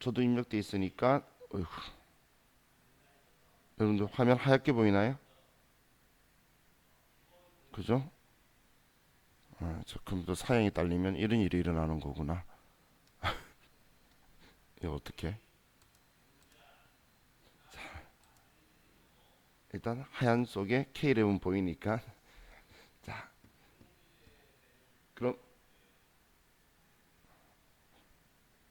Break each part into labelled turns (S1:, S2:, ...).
S1: 저도 입력돼 있으니까 어휴, 여러분들 화면 하얗게 보이나요? 그죠? 저 컴퓨터 사양이 딸리면 이런 일이 일어나는 거구나. 이거 어떻게? 일단 하얀 속에 K11 보이니까 자 그럼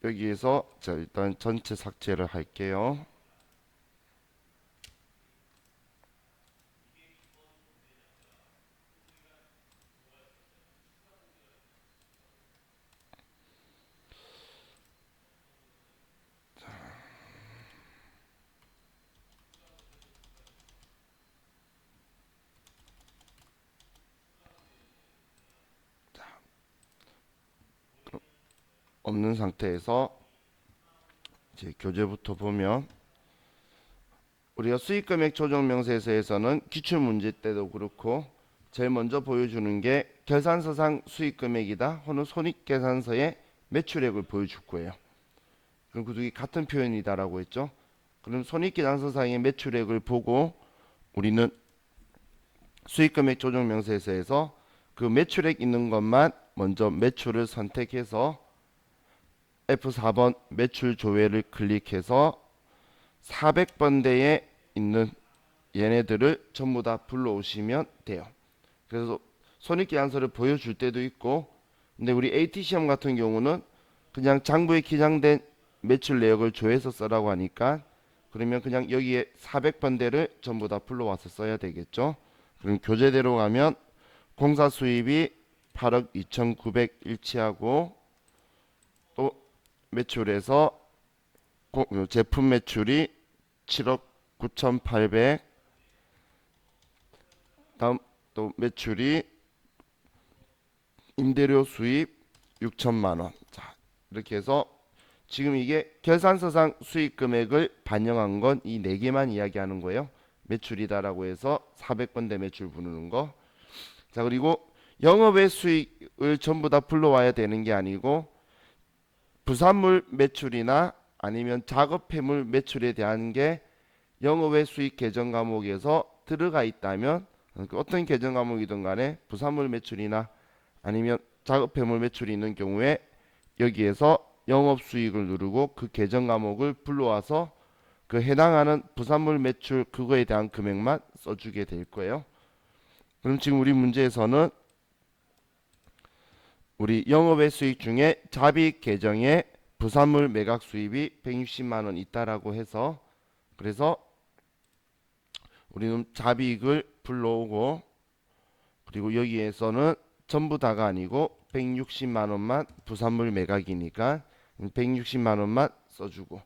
S1: 여기에서 자 일단 전체 삭제를 할게요. 없는 상태에서 이제 교재부터 보면 우리가 수익금액 조정 명세서에서는 기출문제 때도 그렇고 제일 먼저 보여주는 게 계산서상 수익금액이다 혹은 손익계산서의 매출액을 보여줄 거예요. 그럼 그 두 개 같은 표현이다라고 했죠. 그럼 손익계산서상의 매출액을 보고 우리는 수익금액 조정 명세서에서 그 매출액 있는 것만 먼저 매출을 선택해서 F4번 매출 조회를 클릭해서 400번대에 있는 얘네들을 전부 다 불러오시면 돼요. 그래서 손익계산서를 보여줄 때도 있고, 근데 우리 AT 시험 같은 경우는 그냥 장부에 기장된 매출 내역을 조회해서 써라고 하니까 그러면 그냥 여기에 400번대를 전부 다 불러와서 써야 되겠죠. 그럼 교재대로 가면 공사 수입이 8억 2,900일치하고 또 매출에서 제품 매출이 7억 9,800 다음 또 매출이 임대료 수입 6천만원. 자, 이렇게 해서 지금 이게 계산서상 수익 금액을 반영한 건 이 네 개만 이야기하는 거예요. 매출이다라고 해서 400번대 매출 부르는 거. 자, 그리고 영업외 수익을 전부 다 불러와야 되는 게 아니고 부산물 매출이나 아니면 작업 폐물 매출에 대한 게 영업외 수익 계정 과목에서 들어가 있다면 어떤 계정 과목이든 간에 부산물 매출이나 아니면 작업 폐물 매출이 있는 경우에 여기에서 영업 수익을 누르고 그 계정 과목을 불러와서 그 해당하는 부산물 매출 그거에 대한 금액만 써주게 될 거예요. 그럼 지금 우리 문제에서는 우리 영업외 수익 중에 잡이익 계정에 부산물 매각 수입이 160만 원 있다라고 해서 그래서 우리는 잡이익을 불러오고 그리고 여기에서는 전부 다가 아니고 160만 원만 부산물 매각이니까 160만 원만 써주고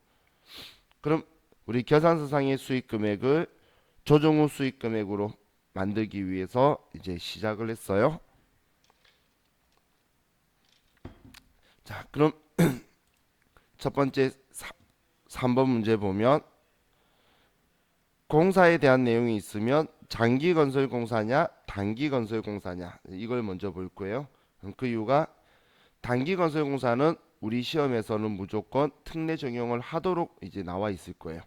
S1: 그럼 우리 계산서상의 수익 금액을 조정 후 수익 금액으로 만들기 위해서 이제 시작을 했어요. 자, 그럼 첫 번째 3번 문제 보면 공사에 대한 내용이 있으면 장기 건설 공사냐 단기 건설 공사냐 이걸 먼저 볼 거예요. 그 이유가 단기 건설 공사는 우리 시험에서는 무조건 특례 적용을 하도록 이제 나와 있을 거예요.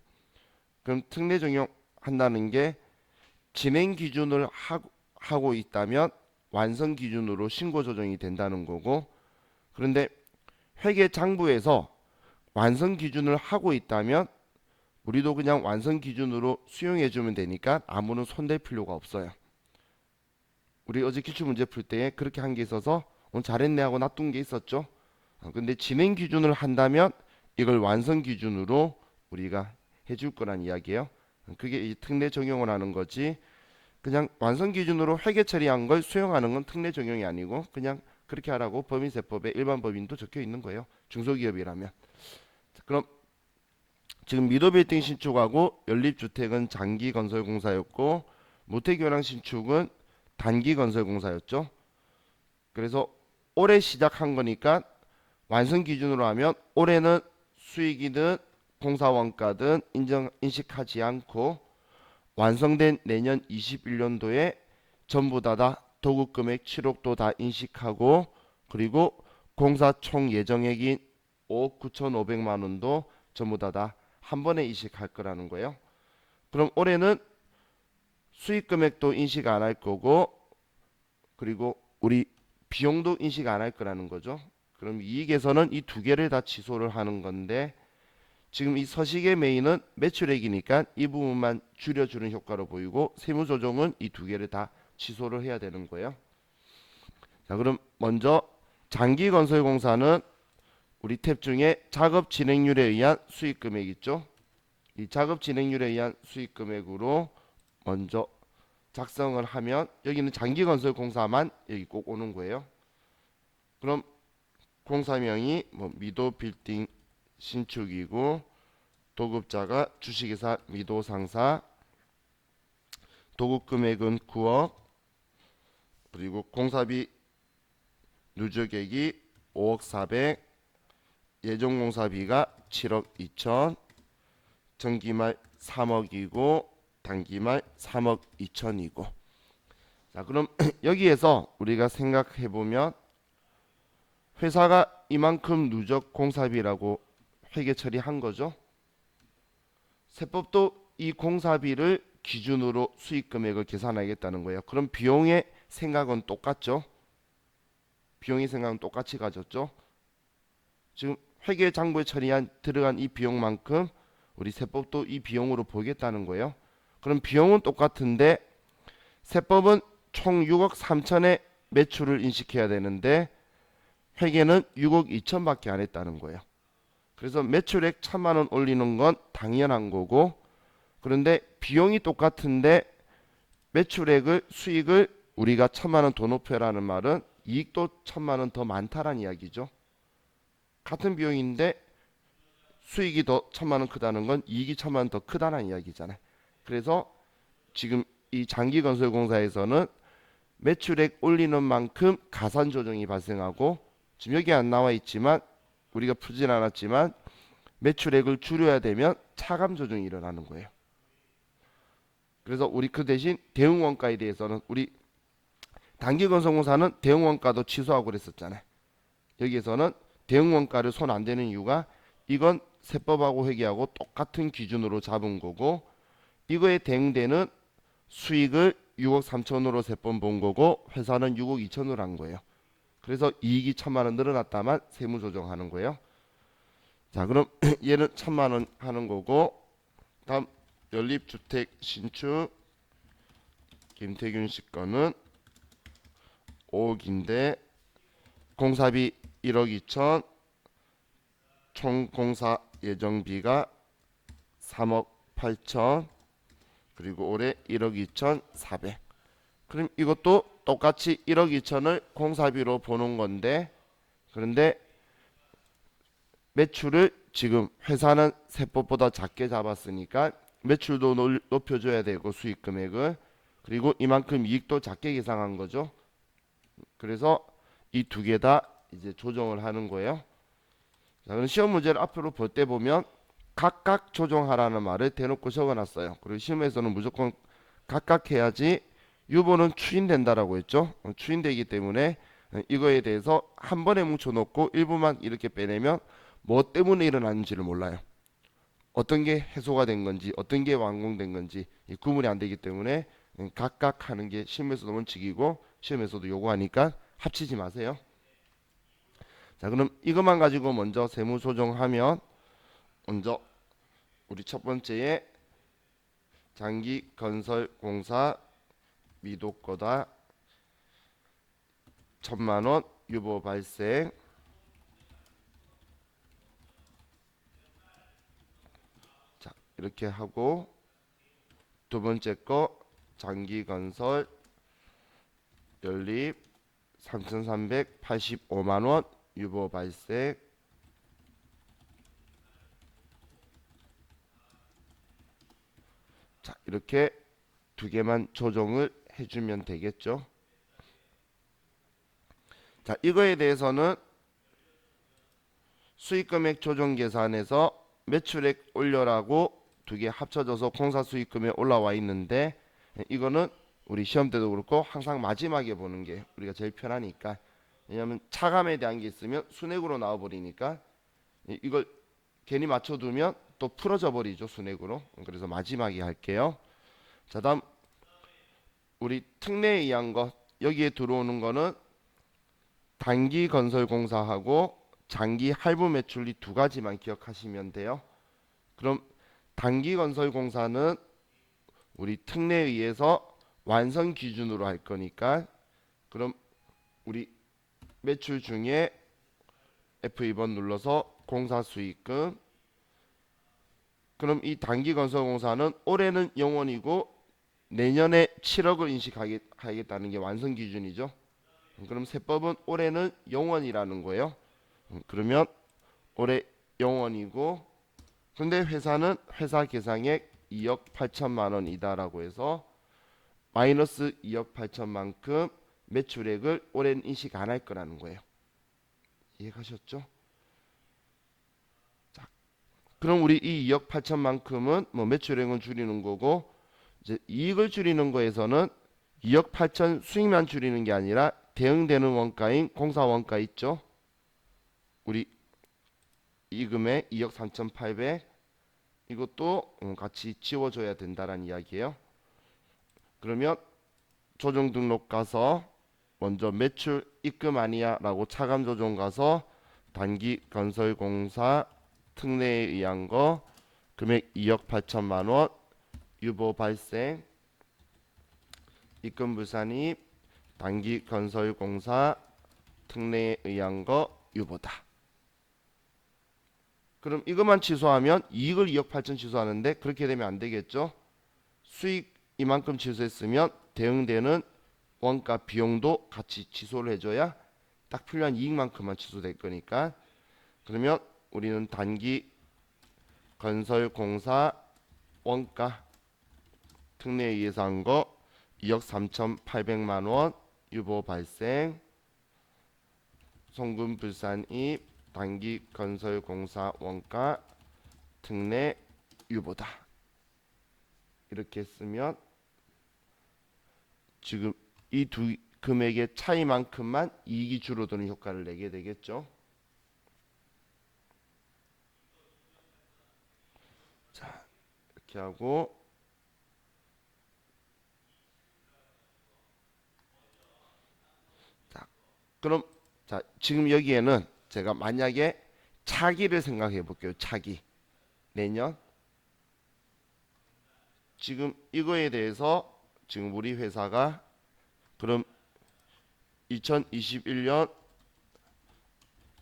S1: 그럼 특례 적용한다는 게 진행 기준을 하고 있다면 완성 기준으로 신고 조정이 된다는 거고 그런데 회계 장부에서 완성 기준을 하고 있다면 우리도 그냥 완성 기준으로 수용해 주면 되니까 아무런 손댈 필요가 없어요. 우리 어제 기출문제 풀 때 그렇게 한 게 있어서 오늘 잘했네 하고 놔둔 게 있었죠. 근데 진행 기준을 한다면 이걸 완성 기준으로 우리가 해줄 거란 이야기예요. 그게 이 특례 적용을 하는 거지. 그냥 완성 기준으로 회계 처리한 걸 수용하는 건 특례 적용이 아니고 그냥 그렇게 하라고 법인세법에 일반 법인도 적혀 있는 거예요. 중소기업이라면. 그럼 지금 미도빌딩 신축하고 연립주택은 장기 건설공사였고 모태교량 신축은 단기 건설공사였죠. 그래서 올해 시작한 거니까 완성 기준으로 하면 올해는 수익이든 공사원가든 인식하지 않고 완성된 내년 21년도에 전부 다 도급금액 7억도 다 인식하고 그리고 공사 총 예정액인 5억 9,500만 원도 전부 다 한 번에 인식할 거라는 거예요. 그럼 올해는 수익 금액도 인식 안 할 거고, 그리고 우리 비용도 인식 안 할 거라는 거죠. 그럼 이익에서는 이 두 개를 다 취소를 하는 건데, 지금 이 서식의 메인은 매출액이니까 이 부분만 줄여주는 효과로 보이고, 세무조정은 이 두 개를 다 취소를 해야 되는 거예요. 자, 그럼 먼저 장기건설공사는 우리 탭 중에 작업 진행률에 의한 수익 금액 있죠. 이 작업 진행률에 의한 수익 금액으로 먼저 작성을 하면, 여기는 장기건설공사만 여기 꼭 오는 거예요. 그럼 공사명이 뭐 미도 빌딩 신축이고, 도급자가 주식회사 미도상사, 도급 금액은 9억, 그리고 공사비 누적액이 5억 400, 예정 공사비가 7억 2천, 정기말 3억이고 단기말 3억 2천이고. 자, 그럼 여기에서 우리가 생각해 보면, 회사가 이만큼 누적 공사비라고 회계 처리한 거죠. 세법도 이 공사비를 기준으로 수익 금액을 계산하겠다는 거예요. 그럼 비용의 생각은 똑같죠. 비용의 생각은 똑같이 가졌죠. 지금 회계 장부에 처리한 들어간 이 비용만큼 우리 세법도 이 비용으로 보겠다는 거예요. 그럼 비용은 똑같은데 세법은 총 6억 3천의 매출을 인식해야 되는데 회계는 6억 2천밖에 안 했다는 거예요. 그래서 매출액 1,000만 원 올리는 건 당연한 거고, 그런데 비용이 똑같은데 매출액을 수익을 우리가 1,000만 원 더 높여라는 말은 이익도 1,000만 원 더 많다라는 이야기죠. 같은 비용인데 수익이 더 1,000만 원 크다는 건 이익이 1,000만 원 더 크다는 이야기잖아요. 그래서 지금 이 장기건설공사에서는 매출액 올리는 만큼 가산 조정이 발생하고, 지금 여기 안 나와 있지만 우리가 풀진 않았지만 매출액을 줄여야 되면 차감 조정이 일어나는 거예요. 그래서 우리 그 대신 대응 원가에 대해서는, 우리 단기건설공사는 대응 원가도 취소하고 그랬었잖아요. 여기에서는 대응 원가를 손 안 대는 이유가, 이건 세법하고 회계하고 똑같은 기준으로 잡은 거고, 이거에 대응되는 수익을 6억 3천으로 세법 본 거고, 회사는 6억 2천으로 한 거예요. 그래서 이익이 1,000만 원 늘어났다만 세무 조정하는 거예요. 자, 그럼 얘는 1,000만 원 하는 거고, 다음 연립주택 신축 김태균 씨 거는 5억인데 공사비 1억 2천, 총 공사 예정비가 3억 8천, 그리고 올해 1억 2천 4백. 그럼 이것도 똑같이 1억 2천을 공사비로 보는 건데, 그런데 매출을 지금 회사는 세법보다 작게 잡았으니까 매출도 높여줘야 되고 수익 금액을, 그리고 이만큼 이익도 작게 계산한 거죠. 그래서 이 두 개 다 이제 조정을 하는 거예요. 자, 그럼 시험 문제를 앞으로 볼 때 보면 각각 조정하라는 말을 대놓고 적어놨어요. 그리고 시험에서는 무조건 각각 해야지 유보는 추인된다라고 했죠. 추인되기 때문에 이거에 대해서 한 번에 뭉쳐놓고 일부만 이렇게 빼내면 뭐 때문에 일어났는지를 몰라요. 어떤 게 해소가 된 건지 어떤 게 완공된 건지 구분이 안 되기 때문에 각각 하는 게 시험에서도 원칙이고 시험에서도 요구하니까 합치지 마세요. 자, 그럼 이것만 가지고 먼저 세무 조정하면, 먼저 우리 첫 번째에 장기건설공사 미도 거다 1,000만 원 유보 발생. 자, 이렇게 하고, 두 번째 거 장기건설 연립 3,385만 원 유보 발생. 자, 이렇게 두 개만 조정을 해주면 되겠죠. 자, 이거에 대해서는 수익금액 조정 계산에서 매출액 올려라고 두 개 합쳐져서 공사 수익금액 올라와 있는데, 이거는 우리 시험 때도 그렇고 항상 마지막에 보는 게 우리가 제일 편하니까. 왜냐하면 차감에 대한 게 있으면 순액으로 나와 버리니까 이걸 괜히 맞춰두면 또 풀어져 버리죠, 순액으로. 그래서 마지막에 할게요. 자, 다음 우리 특례에 의한 것, 여기에 들어오는 거는 단기 건설공사하고 장기 할부 매출이 두 가지만 기억하시면 돼요. 그럼 단기 건설공사는 우리 특례에 의해서 완성 기준으로 할 거니까, 그럼 우리 매출 중에 F2번 눌러서 공사수익금. 그럼 이 단기 건설공사는 올해는 0원이고 내년에 7억을 인식하겠다는 게 완성 기준이죠. 그럼 세법은 올해는 0원이라는 거예요. 그러면 올해 0원이고, 근데 회사는 회사 계상액 2억 8천만 원이다라고 해서 마이너스 2억 8천만큼 매출액을 올해는 인식 안 할 거라는 거예요. 이해가셨죠? 자, 그럼 우리 이 2억 8천만큼은 뭐 매출액은 줄이는 거고, 이제 이익을 줄이는 거에서는 2억 8천 수익만 줄이는 게 아니라 대응되는 원가인 공사 원가 있죠? 우리 이 금액 2억 3,800, 이것도 같이 지워줘야 된다는 이야기예요. 그러면 조정 등록 가서 먼저 매출 입금 아니야 라고 차감 조정 가서 단기 건설공사 특례에 의한 거 금액 2억 8천만 원 유보 발생, 입금 불산입, 단기 건설공사 특례에 의한 거 유보다. 그럼 이것만 취소하면 이익을 2억 8천 취소하는데, 그렇게 되면 안 되겠죠. 수익 이만큼 취소했으면 대응되는 원가 비용도 같이 취소를 해줘야 딱 필요한 이익만큼만 취소될 거니까. 그러면 우리는 단기 건설공사 원가 특례에 의해서 한 거 2억 3,800만 원 유보 발생, 송금 불산입, 단기 건설공사 원가 특례 유보다. 이렇게 했으면 지금 이 두 금액의 차이만큼만 이익이 줄어드는 효과를 내게 되겠죠. 자, 이렇게 하고, 자, 그럼 자, 지금 여기에는 제가 만약에 차기를 생각해 볼게요. 차기. 내년. 지금 이거에 대해서 지금 우리 회사가 그럼 2021년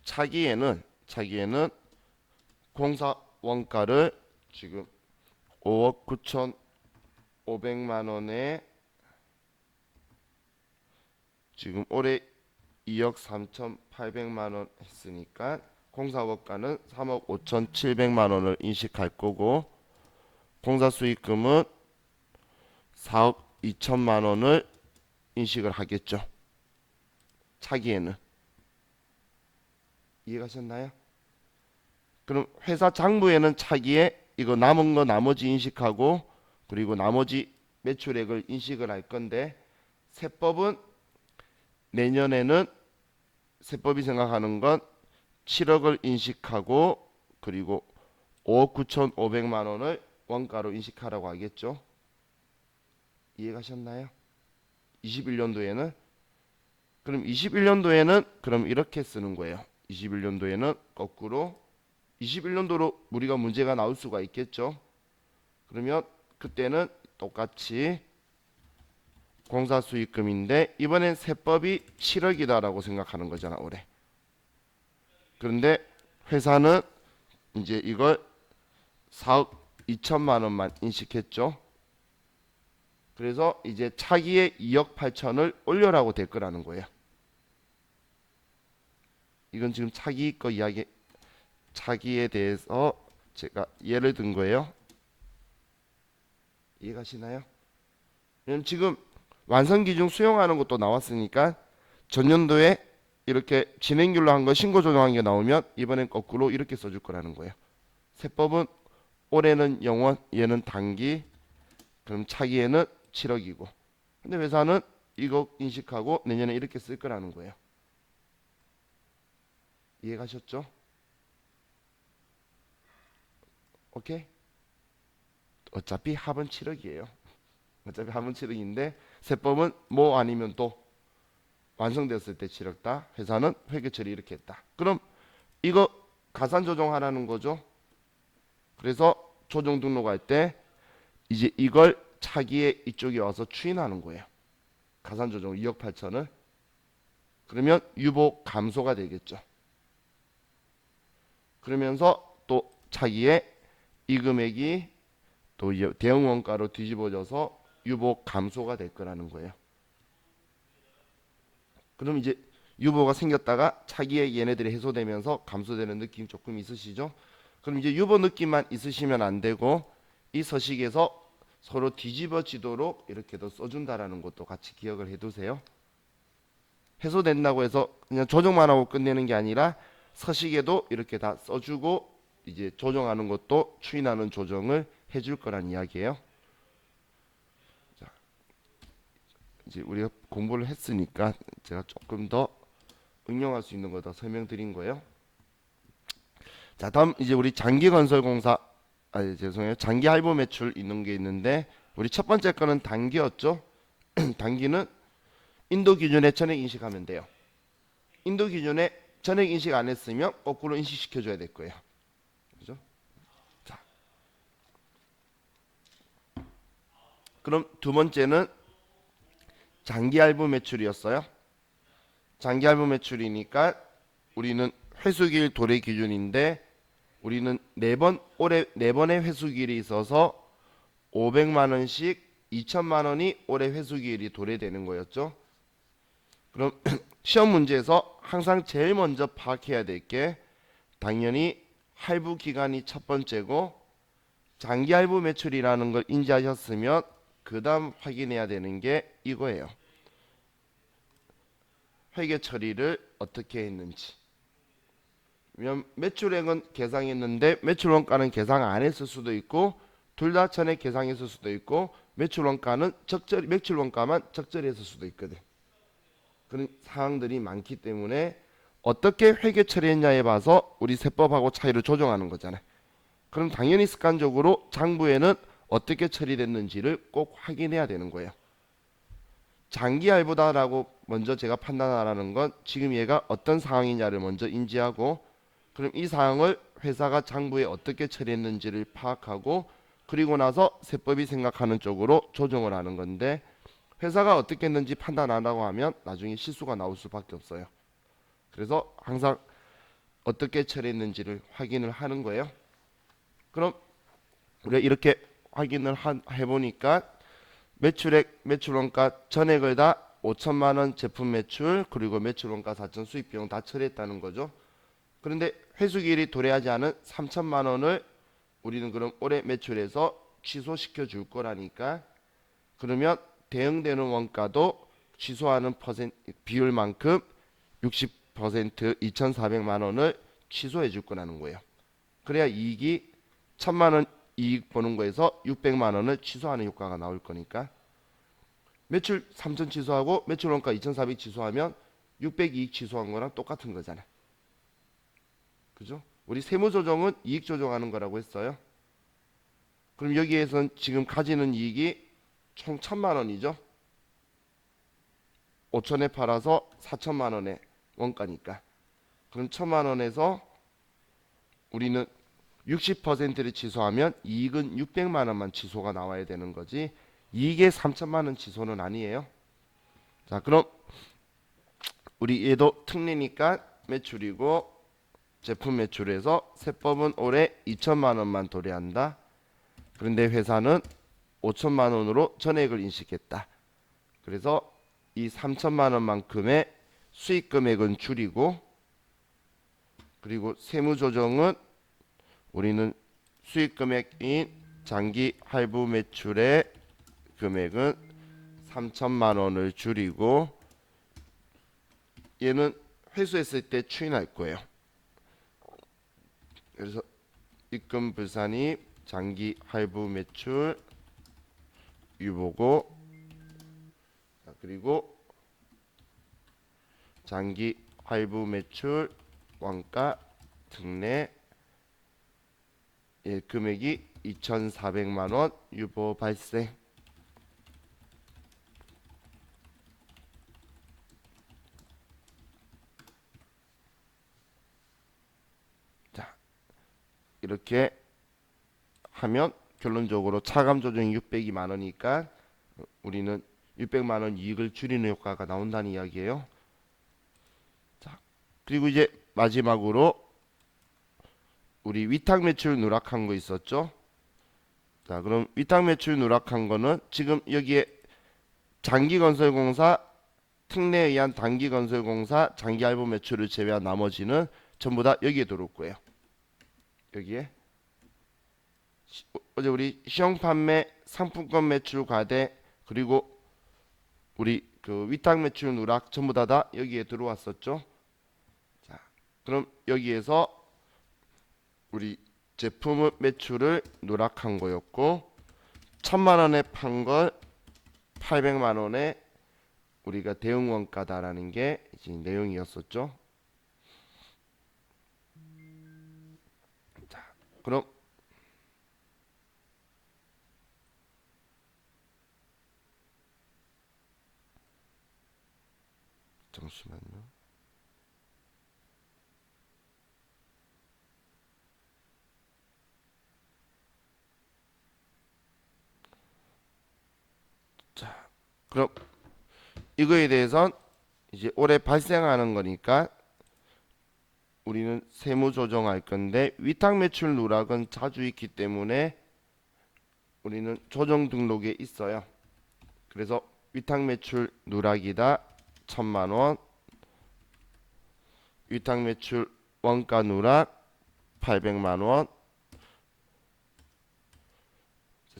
S1: 차기에는 공사 원가를 지금 5억 9,500만 원에 지금 올해 2억 3,800만 원 했으니까 공사 원가는 3억 5,700만 원을 인식할 거고, 공사 수익금은 4억 2천만 원을 인식을 하겠죠. 차기에는. 이해가셨나요? 그럼 회사 장부에는 차기에 이거 남은 거 나머지 인식하고, 그리고 나머지 매출액을 인식을 할 건데, 세법은 내년에는 세법이 생각하는 건 7억을 인식하고, 그리고 5억 9,500만 원을 원가로 인식하라고 하겠죠. 이해가셨나요? 21년도에는. 그럼 21년도에는 그럼 이렇게 쓰는 거예요. 21년도에는 거꾸로 21년도로 우리가 문제가 나올 수가 있겠죠. 그러면 그때는 똑같이 공사 수익금인데 이번엔 세법이 7억이다라고 생각하는 거잖아, 올해. 그런데 회사는 이제 이걸 4억 2천만 원만 인식했죠. 그래서 이제 차기에 2억 8천을 올려라고 될 거라는 거예요. 이건 지금 차기 거 이야기, 차기에 대해서 제가 예를 든 거예요. 이해가시나요? 지금 완성기준 수용하는 것도 나왔으니까 전년도에 이렇게 진행률로 한 거 신고 조정한 게 나오면 이번엔 거꾸로 이렇게 써줄 거라는 거예요. 세법은 올해는 0원, 얘는 단기, 그럼 차기에는 7억이고, 근데 회사는 이거 인식하고 내년에 이렇게 쓸 거라는 거예요. 이해가셨죠? 오케이? 어차피 합은 7억이에요. 어차피 합은 7억인데 세법은 뭐 아니면 또 완성됐을 때 7억다. 회사는 회계 처리 이렇게 했다. 그럼 이거 가산 조정하라는 거죠. 그래서 조정 등록할 때 이제 이걸 차기에 이쪽에 와서 추인하는 거예요. 가산 조정 2억 8천을. 그러면 유보 감소가 되겠죠. 그러면서 또 차기에 이 금액이 또 대응 원가로 뒤집어져서 유보 감소가 될 거라는 거예요. 그럼 이제 유보가 생겼다가 차기에 얘네들이 해소되면서 감소되는 느낌 조금 있으시죠? 그럼 이제 유보 느낌만 있으시면 안 되고 이 서식에서 서로 뒤집어지도록 이렇게 더 써준다라는 것도 같이 기억을 해두세요. 해소된다고 해서 그냥 조정만 하고 끝내는 게 아니라 서식에도 이렇게 다 써주고 이제 조정하는 것도 추인하는 조정을 해줄 거란 이야기예요. 자, 이제 우리가 공부를 했으니까 제가 조금 더 응용할 수 있는 거 더 설명드린 거예요. 자, 다음 이제 우리 장기건설공사 죄송해요. 장기 할부 매출 있는 게 있는데 우리 첫 번째 거는 단기였죠. 단기는 인도 기준에 전액 인식하면 돼요. 인도 기준에 전액 인식 안 했으면 거꾸로 인식시켜 줘야 될 거예요. 그죠? 자, 그럼 두 번째는 장기 할부 매출이었어요. 장기 할부 매출이니까 우리는 회수기일 도래 기준인데 우리는 올해 네 번의 회수기일이 있어서 500만 원씩 2천만 원이 올해 회수기일이 도래되는 거였죠. 그럼 시험 문제에서 항상 제일 먼저 파악해야 될 게 당연히 할부 기간이 첫 번째고 장기 할부 매출이라는 걸 인지하셨으면 그 다음 확인해야 되는 게 이거예요. 회계 처리를 어떻게 했는지. 왜냐면 매출액은 계상했는데 매출 원가는 계상 안 했을 수도 있고 둘 다 전에 계상했을 수도 있고 매출 원가만 적절히 했을 수도 있거든. 그런 상황들이 많기 때문에 어떻게 회계 처리했냐에 봐서 우리 세법하고 차이를 조정하는 거잖아요. 그럼 당연히 습관적으로 장부에는 어떻게 처리됐는지를 꼭 확인해야 되는 거예요. 장기 할부다라고 먼저 제가 판단하라는 건 지금 얘가 어떤 상황이냐를 먼저 인지하고 그럼 이 사항을 회사가 장부에 어떻게 처리했는지를 파악하고 그리고 나서 세법이 생각하는 쪽으로 조정을 하는 건데 회사가 어떻게 했는지 판단 안 하고 하면 나중에 실수가 나올 수밖에 없어요. 그래서 항상 어떻게 처리했는지를 확인을 하는 거예요. 그럼 우리가 이렇게 확인을 해보니까 매출액, 매출원가 전액을 다 5천만 원 제품 매출 그리고 매출원가 4천 수입비용 다 처리했다는 거죠. 그런데 회수기일이 도래하지 않은 3천만 원을 우리는 그럼 올해 매출에서 취소시켜 줄 거라니까 그러면 대응되는 원가도 취소하는 비율만큼 60% 2,400만 원을 취소해 줄 거라는 거예요. 그래야 이익이 1,000만 원 이익 보는 거에서 600만 원을 취소하는 효과가 나올 거니까 매출 3천 취소하고 매출 원가 2,400 취소하면 600 이익 취소한 거랑 똑같은 거잖아. 그죠? 우리 세무 조정은 이익 조정하는 거라고 했어요. 그럼 여기에선 지금 가지는 이익이 총 1,000만 원이죠. 5천에 팔아서 4천만 원의 원가니까. 그럼 1,000만 원에서 우리는 60%를 취소하면 이익은 600만 원만 취소가 나와야 되는 거지. 이익의 3천만 원 취소는 아니에요. 자, 그럼 우리 얘도 특례니까 매출이고 제품 매출에서 세법은 올해 2천만 원만 도래한다. 그런데 회사는 5천만 원으로 전액을 인식했다. 그래서 이 3천만 원만큼의 수익 금액은 줄이고 그리고 세무 조정은 우리는 수익 금액인 장기 할부 매출의 금액은 3천만 원을 줄이고 얘는 회수했을 때 추인할 거예요. 그래서 입금 불산입 장기 할부 매출 유보고 그리고 장기 할부 매출 원가 특례 예, 금액이 2,400만 원 유보 발생. 자, 이렇게 하면 결론적으로 차감 조정이 602만 원이니까 우리는 600만 원 이익을 줄이는 효과가 나온다는 이야기예요. 자, 그리고 이제 마지막으로 우리 위탁 매출 누락한 거 있었죠? 자, 그럼 위탁 매출 누락한 거는 지금 여기에 장기건설공사, 특례에 의한 단기건설공사, 장기할부 매출을 제외한 나머지는 전부 다 여기에 들어올 거예요. 여기에 어제 우리 시형 판매, 상품권 매출 과대, 그리고 우리 그 위탁 매출 누락 전부 다 여기에 들어왔었죠. 자, 그럼 여기에서 우리 제품 매출을 누락한 거였고 1,000만 원에 판 걸 800만 원에 우리가 대응 원가다라는 게 이제 내용이었었죠. 자, 그럼 잠시만요. 자, 그럼 이거에 대해선 이제 올해 발생하는 거니까 우리는 세무 조정할 건데 위탁 매출 누락은 자주 있기 때문에 우리는 조정 등록에 있어요. 그래서 위탁 매출 누락이다 1,000만 원, 위탁 매출 원가 누락 800만 원.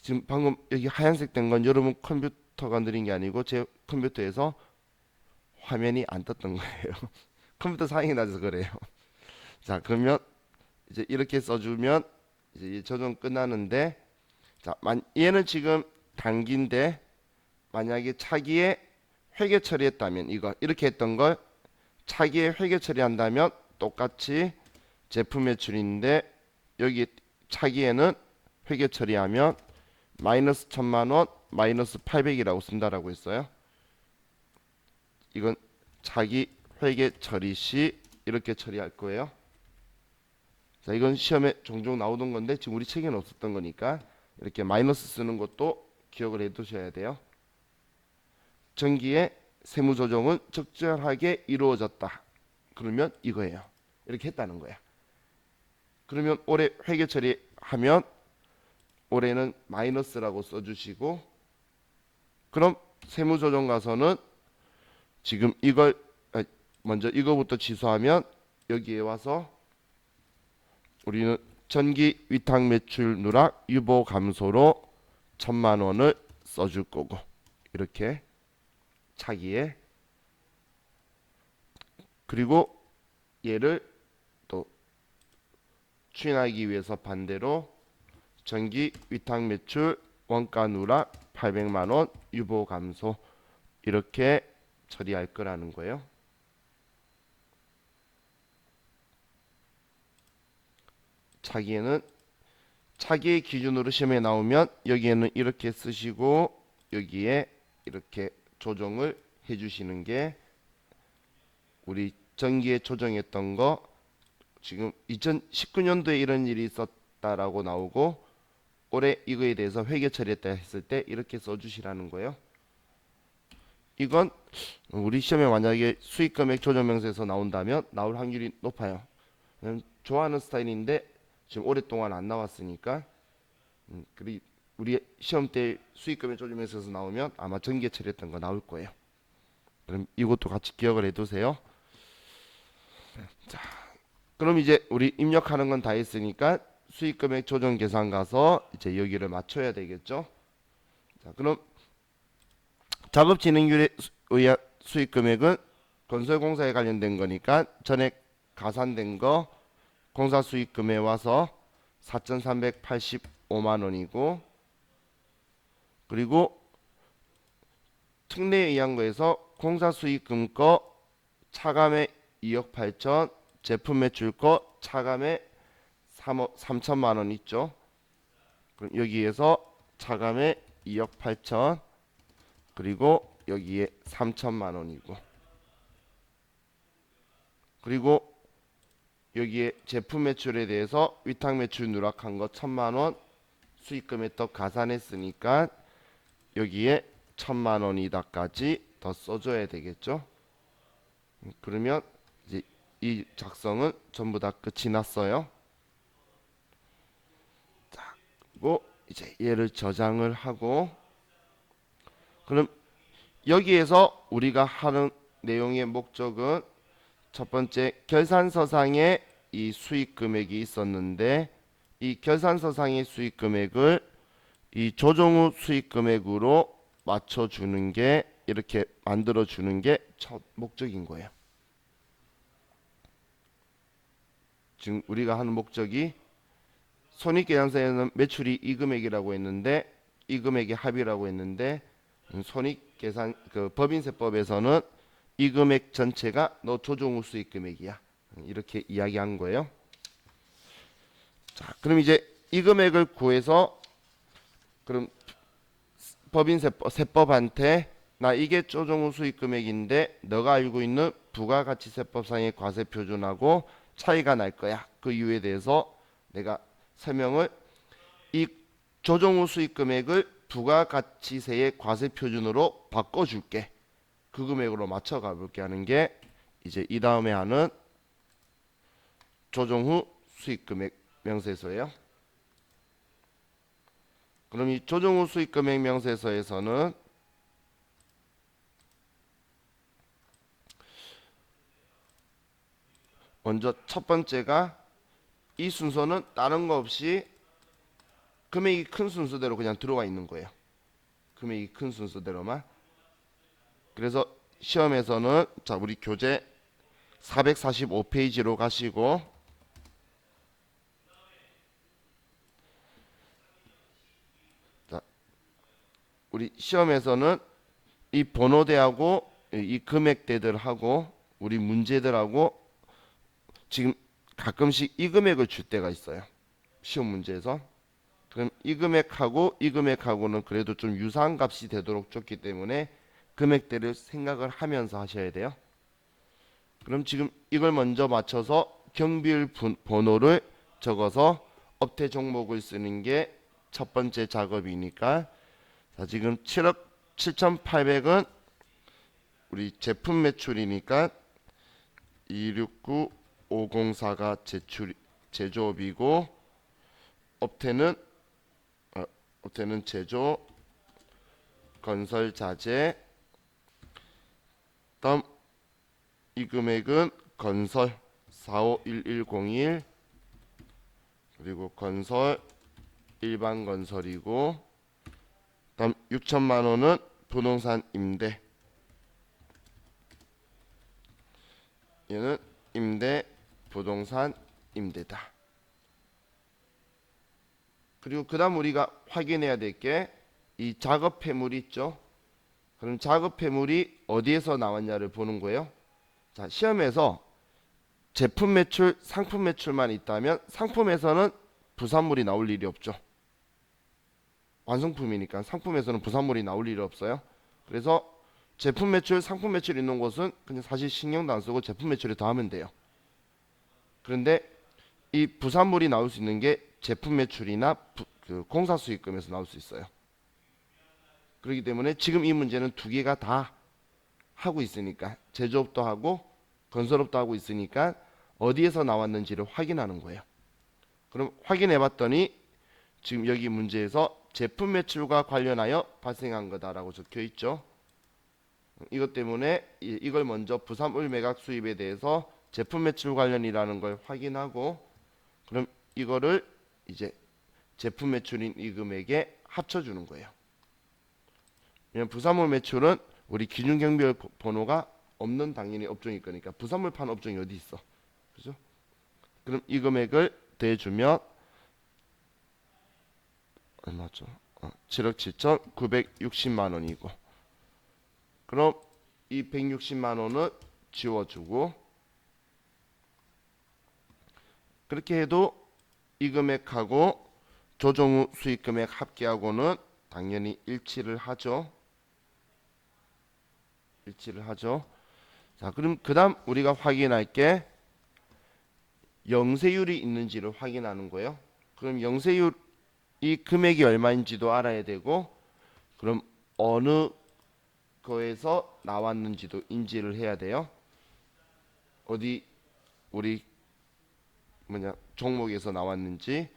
S1: 지금 방금 여기 하얀색 된 건 여러분 컴퓨터가 느린 게 아니고 제 컴퓨터에서 화면이 안 떴던 거예요. 컴퓨터 사양이 낮아서 그래요. 자, 그러면 이제 이렇게 써주면 이제 조정 끝나는데, 자, 얘는 지금 단기인데 만약에 차기에 회계 처리했다면 이거 이렇게 했던 걸 차기에 회계 처리한다면 똑같이 제품 매출인데 여기 차기에는 회계 처리하면 마이너스 1,000만 원, 마이너스 800이라고 쓴다라고 했어요. 이건 차기 회계 처리 시 이렇게 처리할 거예요. 자, 이건 시험에 종종 나오던 건데 지금 우리 책에는 없었던 거니까 이렇게 마이너스 쓰는 것도 기억을 해 두셔야 돼요. 전기의 세무 조정은 적절하게 이루어졌다. 그러면 이거예요. 이렇게 했다는 거야. 그러면 올해 회계 처리하면 올해는 마이너스라고 써주시고, 그럼 세무 조정 가서는 지금 이걸 먼저 이거부터 취소하면 여기에 와서 우리는 전기 위탁 매출 누락 유보 감소로 1,000만 원을 써줄 거고 이렇게 차기에, 그리고 얘를 또 추인하기 위해서 반대로 전기 위탁 매출 원가 누락 800만 원 유보 감소 이렇게 처리할 거라는 거예요. 차기에는 차기의 기준으로 시험에 나오면 여기에는 이렇게 쓰시고 여기에 이렇게 조정을 해주시는 게 우리 전기에 조정했던 거 지금 2019년도에 이런 일이 있었다라고 나오고 올해 이거에 대해서 회계 처리했다 했을 때 이렇게 써주시라는 거예요. 이건 우리 시험에 만약에 수익 금액 조정 명세에서 나온다면 나올 확률이 높아요. 좋아하는 스타일인데 지금 오랫동안 안 나왔으니까 그리고 우리 시험 때 수익 금액 조정 명세에서 나오면 아마 전기에 처리했던 거 나올 거예요. 그럼 이것도 같이 기억을 해두세요. 자, 그럼 이제 우리 입력하는 건 다 했으니까 수익 금액 조정 계산 가서 이제 여기를 맞춰야 되겠죠. 자, 그럼 작업 진행률에 의한 수익 금액은 건설공사에 관련된 거니까 전액 가산된 거 공사 수익 금에 와서 4,385만 원이고, 그리고 특례에 의한 거에서 공사 수익금 거 차감에 2억 8천, 제품 매출 거 차감에 3억 3천만 원 있죠. 그럼 여기에서 차감에 2억 8천, 그리고 여기에 3천만 원이고, 그리고 여기에 제품 매출에 대해서 위탁 매출 누락한 거 1천만 원 수익금에 더 가산했으니까 여기에 1천만 원이다까지 더 써줘야 되겠죠. 그러면 이제 이 작성은 전부 다 끝이 났어요. 자, 그리고 이제 얘를 저장을 하고, 그럼 여기에서 우리가 하는 내용의 목적은 첫 번째 결산서상에 이 수익 금액이 있었는데, 이 결산서상의 수익 금액을 이 조정 후 수익 금액으로 맞춰주는 게, 이렇게 만들어주는 게 첫 목적인 거예요. 지금 우리가 하는 목적이 손익계산서에는 매출이 이 금액이라고 했는데, 이 금액이 합의라고 했는데, 손익계산 그 법인세법에서는 이 금액 전체가 너 조정 후 수익 금액이야, 이렇게 이야기한 거예요. 자, 그럼 이제 이 금액을 구해서, 그럼 세법한테 나 이게 조정 후 수익 금액인데 너가 알고 있는 부가가치세법상의 과세표준하고 차이가 날 거야. 그 이유에 대해서 내가 설명을, 이 조정 후 수익 금액을 부가가치세의 과세표준으로 바꿔줄게. 그 금액으로 맞춰 가볼게 하는 게 이제 이 다음에 하는 조정 후 수익 금액 명세서예요. 그럼 이 조정 후 수익 금액 명세서에서는 먼저 첫 번째가, 이 순서는 다른 거 없이 금액이 큰 순서대로 그냥 들어와 있는 거예요. 금액이 큰 순서대로만. 그래서 시험에서는, 자, 우리 교재 445페이지로 가시고, 자, 우리 시험에서는 이 번호대하고 이 금액대들하고 우리 문제들하고 지금 가끔씩 이 금액을 줄 때가 있어요. 시험 문제에서. 그럼 이 금액하고 이 금액하고는 그래도 좀 유사한 값이 되도록 줬기 때문에 금액대를 생각을 하면서 하셔야 돼요. 그럼 지금 이걸 먼저 맞춰서 경비율 번호를 적어서 업태 종목을 쓰는 게 첫 번째 작업이니까, 자, 지금 7억 7,800은 우리 제품 매출이니까 269504가 제조업이고, 업태는 제조 건설 자재, 다음 이 금액은 건설 451101, 그리고 건설 일반 건설이고, 다음 6천만 원은 부동산 임대, 얘는 임대 부동산 임대다. 그리고 그 다음 우리가 확인해야 될 게 이 작업 폐물이 있죠. 그럼 작업 폐물이 어디에서 나왔냐를 보는 거예요. 자, 시험에서 제품 매출, 상품 매출만 있다면 상품에서는 부산물이 나올 일이 없죠. 완성품이니까 상품에서는 부산물이 나올 일이 없어요. 그래서 제품 매출, 상품 매출 있는 곳은 그냥 사실 신경도 안 쓰고 제품 매출에 더하면 돼요. 그런데 이 부산물이 나올 수 있는 게 제품 매출이나 그 공사 수익금에서 나올 수 있어요. 그렇기 때문에 지금 이 문제는 두 개가 다 하고 있으니까, 제조업도 하고 건설업도 하고 있으니까 어디에서 나왔는지를 확인하는 거예요. 그럼 확인해 봤더니 지금 여기 문제에서 제품 매출과 관련하여 발생한 거다라고 적혀 있죠. 이것 때문에 이걸 먼저 부산물 매각 수입에 대해서 제품 매출 관련이라는 걸 확인하고, 그럼 이거를 이제 제품 매출인 이 금액에 합쳐주는 거예요. 왜냐면 부산물 매출은 우리 기준 경비율 번호가 없는 당연히 업종일 거니까, 부산물 파는 업종이 어디 있어, 그죠? 그럼 이 금액을 더해주면 얼마죠? 7억 7,960만 원이고, 그럼 이 160만 원은 지워주고, 그렇게 해도 이 금액하고 조정 후 수익 금액 합계하고는 당연히 일치를 하죠. 일치를 하죠. 자, 그럼 그다음 우리가 확인할 게 영세율이 있는지를 확인하는 거예요. 그럼 영세율 이 금액이 얼마인지도 알아야 되고, 그럼 어느 거에서 나왔는지도 인지를 해야 돼요. 어디 우리 종목에서 나왔는지.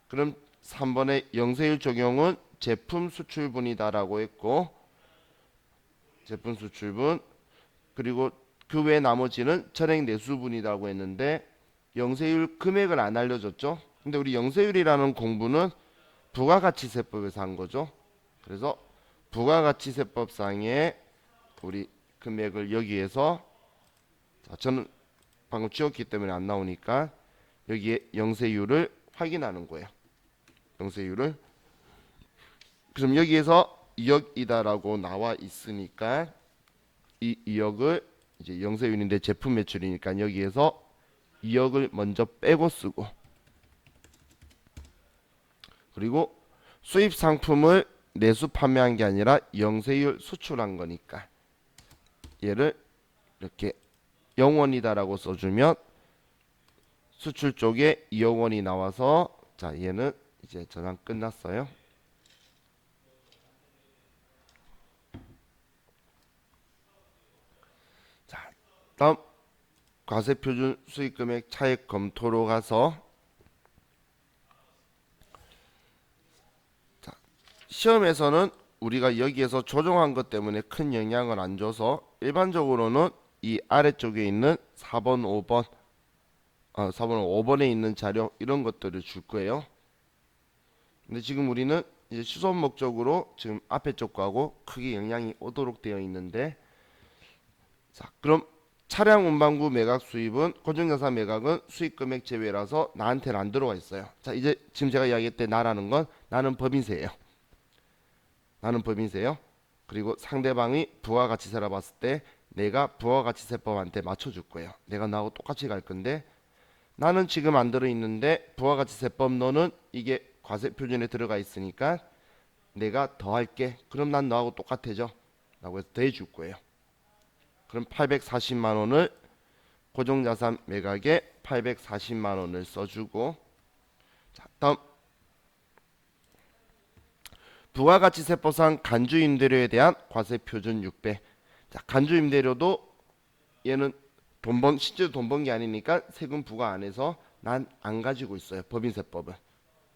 S1: 그럼 3번의 영세율 적용은 제품 수출분이다라고 했고, 제품 수출분, 그리고 그 외 나머지는 전액 내수분이라고 했는데 영세율 금액을 안 알려줬죠. 근데 우리 영세율이라는 공부는 부가가치세법에서 한 거죠. 그래서 부가가치세법상의 우리 금액을 여기에서, 자, 저는 방금 지웠기 때문에 안 나오니까 여기에 영세율을 확인하는 거예요. 영세율을. 그럼 여기에서 2억이다라고 나와 있으니까 이 2억을 이제 영세율인데 제품 매출이니까 여기에서 2억을 먼저 빼고 쓰고, 그리고 수입 상품을 내수 판매한 게 아니라 영세율 수출한 거니까 얘를 이렇게 0원이다라고 써주면 수출 쪽에 2억 원이 나와서, 자, 얘는 이제 저장 끝났어요. 자, 다음 과세표준 수익금액 차액 검토로 가서, 자, 시험에서는 우리가 여기에서 조정한 것 때문에 큰 영향을 안 줘서 일반적으로는 이 아래쪽에 있는 4번, 5번, 4번, 5번에 있는 자료 이런 것들을 줄 거예요. 근데 지금 우리는 이제 수선 목적으로 지금 앞에 쪽 거하고 크게 영향이 오도록 되어 있는데, 자, 그럼 차량 운반구 매각 수입은 고정자산 매각은 수익 금액 제외라서 나한테는 안 들어가 있어요. 자, 이제 지금 제가 이야기했을 때 나라는 건 나는 법인세예요. 나는 법인세요. 그리고 상대방이 부가가치세라 봤을 때 내가 부가가치세법한테 맞춰줄 거예요. 내가 나하고 똑같이 갈 건데, 나는 지금 안 들어있는데 부가가치세법 너는 이게 과세표준에 들어가 있으니까 내가 더 할게. 그럼 난 너하고 똑같아져 라고 해서 더 해줄 거예요. 그럼 840만 원을 고정자산 매각에 840만 원을 써주고, 자, 다음 부가가치세법상 간주임대료에 대한 과세표준 6배. 자, 간주임대료도 얘는 실제로 돈 번 게 아니니까 세금 부과 안 해서 난 안 가지고 있어요. 법인세법은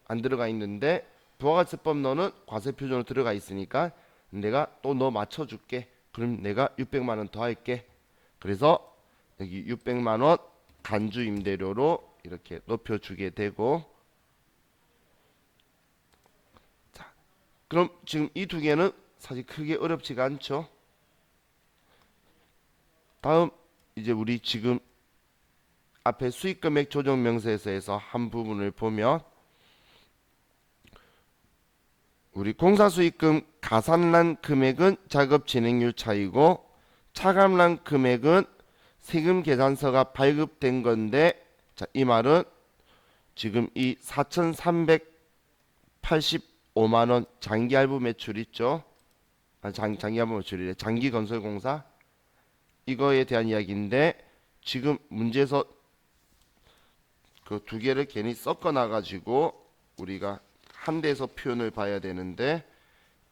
S1: 안 들어가 있는데 부가가치세법 너는 과세표준으로 들어가 있으니까 내가 또 너 맞춰줄게. 그럼 내가 600만 원 더 할게. 그래서 여기 600만 원 간주임대료로 이렇게 높여주게 되고, 자, 그럼 지금 이 두 개는 사실 크게 어렵지가 않죠. 다음 이제 우리 지금 앞에 수익금액 조정 명세서에서 한 부분을 보면, 우리 공사수익금 가산난 금액은 작업 진행률 차이고 차감난 금액은 세금 계산서가 발급된 건데, 자, 이 말은 지금 이 4,385만 원 장기 할부 매출 있죠? 장기 할부 매출이래. 장기 건설공사 이거에 대한 이야기인데, 지금 문제에서 그 두 개를 괜히 섞어 놔 가지고 우리가 한 대에서 표현을 봐야 되는데,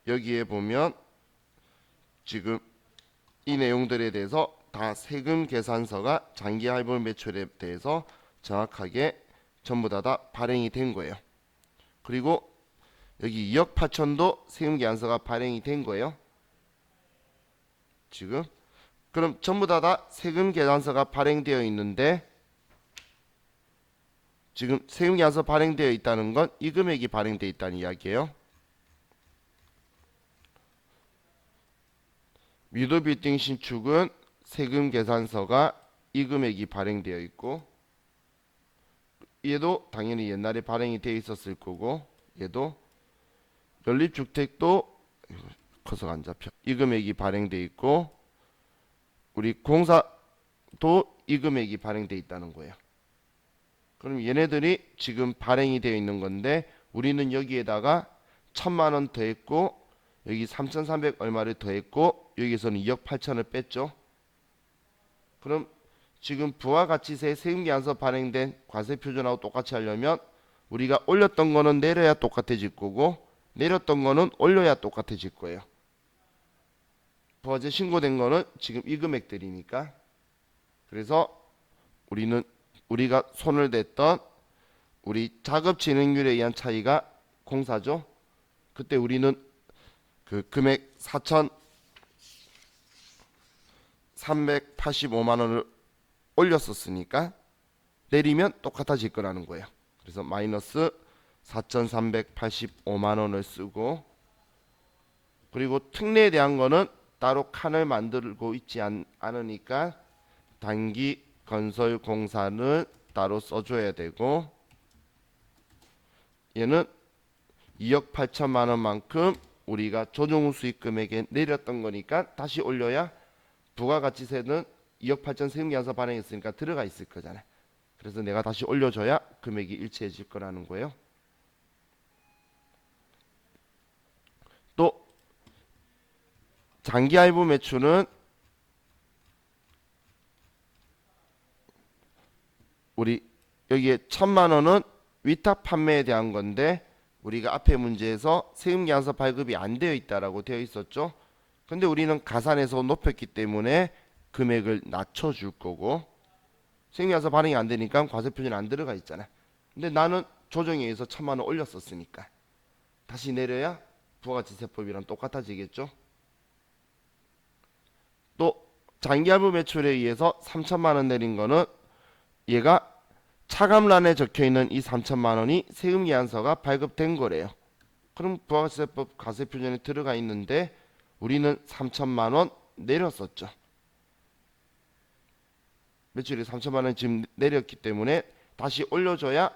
S1: 여기에 보면 지금 이 내용들에 대해서 다 세금 계산서가 장기 할부 매출에 대해서 정확하게 전부 다 발행이 된 거예요. 그리고 여기 2억 8천도 세금 계산서가 발행이 된 거예요. 지금 그럼 전부 다 세금 계산서가 발행되어 있는데, 지금 세금 계산서 발행되어 있다는 건 이 금액이 발행되어 있다는 이야기예요. 미도 빌딩 신축은 세금 계산서가 이 금액이 발행되어 있고, 얘도 당연히 옛날에 발행이 되어 있었을 거고, 얘도 연립주택도 커서가 안 잡혀. 이 금액이 발행되어 있고, 우리 공사도 이 금액이 발행되어 있다는 거예요. 그럼 얘네들이 지금 발행이 되어 있는 건데 우리는 여기에다가 1,000만 원 더했고 여기 3,300 얼마를 더했고 여기서는 2억 8천을 뺐죠. 그럼 지금 부가가치세 세금계산서 발행된 과세표준하고 똑같이 하려면 우리가 올렸던 거는 내려야 똑같아질 거고 내렸던 거는 올려야 똑같아질 거예요. 부가세 신고된 거는 지금 이 금액들이니까. 그래서 우리가 손을 댔던 우리 자급 진행률에 의한 차이가 공사죠. 그때 우리는 그 금액 4,385만 원을 올렸었으니까 내리면 똑같아질 거라는 거예요. 그래서 마이너스 4,385만 원을 쓰고 그리고 특례에 대한 거는 따로 칸을 만들고 있지 않으니까 단기 건설공사는 따로 써줘야 되고 얘는 2억 8천만 원만큼 우리가 조정후 수익 금액에 내렸던 거니까 다시 올려야 부가가치세는 2억 8천 세금계산서 발행했으니까 들어가 있을 거잖아요. 그래서 내가 다시 올려줘야 금액이 일치해질 거라는 거예요. 또 장기 할부 매출은 우리 여기에 1,000만 원은 위탁 판매에 대한 건데 우리가 앞에 문제에서 세금계산서 발급이 안 되어 있다라고 되어 있었죠. 근데 우리는 가산해서 높였기 때문에 금액을 낮춰줄 거고 세금계산서 발행이 안 되니까 과세표준 안 들어가 있잖아. 근데 나는 조정에 의해서 1,000만 원 올렸었으니까 다시 내려야 부가가치세법이랑 똑같아지겠죠. 또 장기할부 매출에 의해서 3,000만 원 내린 거는 얘가 차감란에 적혀있는 이 3,000만 원이 세금계산서가 발급된 거래요. 그럼 부가가치세법 과세표준에 들어가 있는데 우리는 3,000만 원 내렸었죠. 매출이 3,000만 원 지금 내렸기 때문에 다시 올려줘야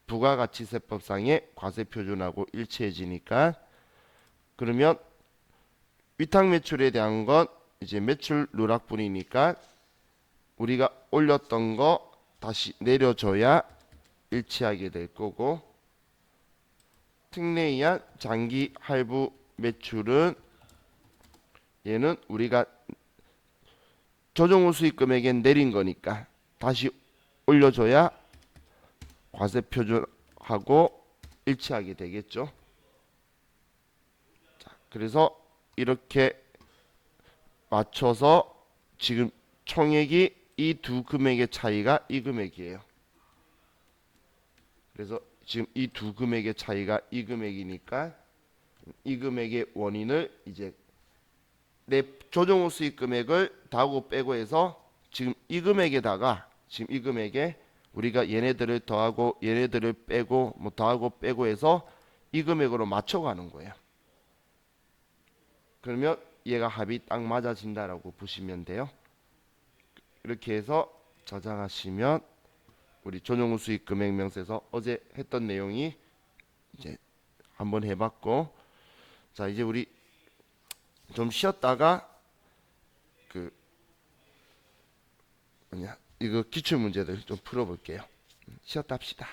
S1: 부가가치세법상의 과세표준하고 일치해지니까 그러면 위탁 매출에 대한 건 이제 매출 누락분이니까 우리가 올렸던 거 다시 내려줘야 일치하게 될 거고 특례에 의한 장기 할부 매출은 얘는 우리가 조정후 수익 금액엔 내린 거니까 다시 올려줘야 과세표준하고 일치하게 되겠죠. 자, 그래서 이렇게 맞춰서 지금 총액이 이 두 금액의 차이가 이 금액이에요. 그래서 지금 이 두 금액의 차이가 이 금액이니까 이 금액의 원인을 이제 내 조정후 수익 금액을 다하고 빼고 해서 지금 이 금액에다가 지금 이 금액에 우리가 얘네들을 더하고 얘네들을 빼고 뭐 더하고 빼고 해서 이 금액으로 맞춰가는 거예요. 그러면 얘가 합이 딱 맞아진다라고 보시면 돼요. 이렇게 해서 저장하시면 우리 조정후 수익 금액 명세서 어제 했던 내용이 이제 한번 해봤고 자 이제 우리 좀 쉬었다가 그 뭐냐 이거 기출 문제들 좀 풀어볼게요. 쉬었다 합시다.